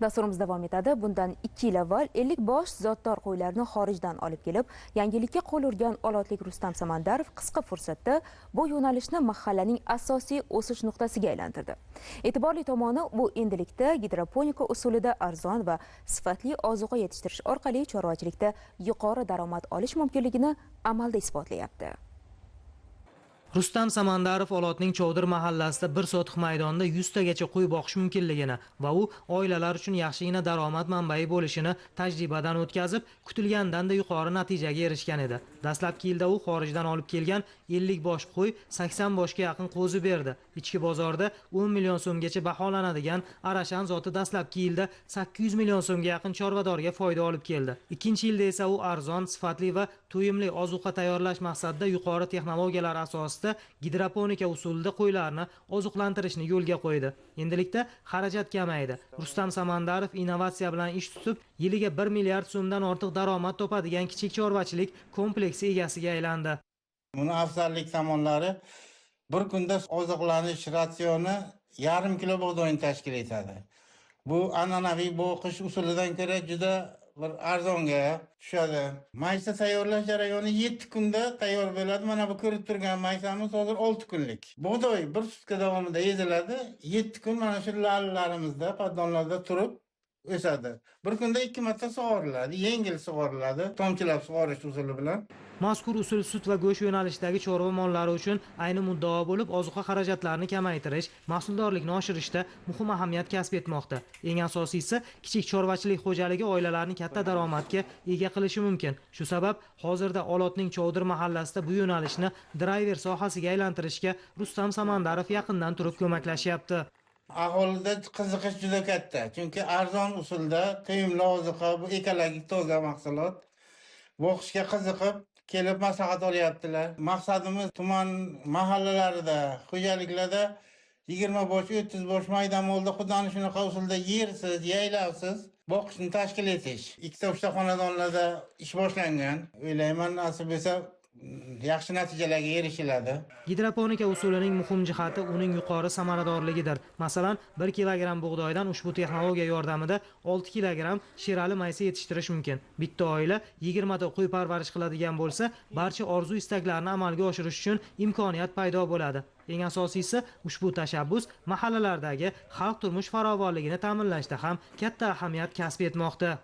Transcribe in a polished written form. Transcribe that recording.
Dasturimiz davom etadi. Bundan 2 yil avval 50 bosh zotdor qo'ylarni xorijdan olib kelib, yangilikka qo'l urgan olotlik Rustam Samandarov qisqa fursatda bu yo'nalishni mahallaning asosiy o'sish nuqtasiga aylantirdi. E'tiborli tomoni, bu endilikda gidroponika usulida arzon va sifatli ozuqa yetishtirish orqali chorvachilikda yuqori daromad olish mumkinligini amalda isbotlayapti. Rustam Samandarov Olotning Chovdir mahallasida 1 sotix maydonda 100 tagacha qo'y boqish mumkinligini va u oilalar uchun yaxshigina daromad manbai bo'lishini tajribadan o'tkazib, kutilgandan-da yuqori natijaga erishgan edi. Dastlabki yilda u xorijdan olib kelgan 50 bosh qo'y 80 boshga yaqin qo'zi berdi. Ichki bozorda 10 million so'mgacha baholanadigan Arashan zoti dastlabki yilda 800 million so'mga yaqin chorvadorga foyda olib keldi. Ikkinchi yilda esa u arzon, sifatli va to'yimli ozuqa tayyorlash maqsadida yuqori texnologiyalar asosida gidroponika usulida qo'ylarni oziqlantirishni yo'lga qo'ydi. Endilikda xarajat kamaydi. Rustam Samandarov innovatsiya bilan ish tutib, yiliga 1 milliard so'mdan ortiq daromad topadigan kichik chorvachilik kompleksi egasiga aylandi. Buni afzallik tomonlari bir kunda oziqlanish ratsioni 1,5 kilo bug'doyni tashkil etadi. Bu an'anaviy boqish usulidan ko'ra juda bir arzonga tushadi. Maysa tayyorlash jarayoni 7 kunda tayyor bo'ladi. Mana bu ko'rib turgan maysamiz hozir 6 kunlik. Bug'doy 1 sutka davomida eziladi. 7 kun mana shu lallarimizda, podonlarda turib o'sadi. Bir kunda 2 marta sug'oriladi, yengil sug'oriladi, tomchilab sug'orish usuli bilan. Mazkur usul sut va go'sht yo'nalishidagi chorva mollari uchun ayni muddao bo'lib, ozuqa xarajatlarini kamaytirish, mahsuldorlikni oshirishda muhim ahamiyat kasb etmoqda. Eng asosiysi, kichik chorvachilik xo'jaligi oilalarni katta daromadga ega qilishi mumkin. Shu sabab hozirda Olotning Chovdir mahallasida bu yo'nalishni driver sohasiga aylantirishga Rustam Samandarov yaqindan turib ko'maklashyapti. Aholida qiziqish juda katta. Chunki arzon usulda to'yimli ozuqa, bu ekologik toza mahsulot boqishga qiziqib kelib maslahat olyaptilar. Maqsadimiz tuman mahallalarida, xo'jaliklarda 20 bosh, 30 bosh maydon molda xudoni shunaqa usulda yersiz, yaylavsiz boqishni tashkil etish. 2-3 xonadonlarda ish boshlangan. O'ylayman, nasib bo'lsa yaxshi natijalarga erishiladi. Gidroponika usulining muhim jihati uning yuqori samaradorligidir. Masalan, 1 kilogramm bug'doydan ushbu texnologiya yordamida 6 kilogramm shirali maysa yetishtirish mumkin. Bitta oila 20 ta qo'y parvarish qiladigan bo'lsa, barcha orzu istaklarni amalga oshirish uchun imkoniyat paydo bo'ladi. Eng asosiysi, ushbu tashabbus mahallalardagi xalq turmush farovonligini ta'minlashda ham katta ahamiyat kasb etmoqda.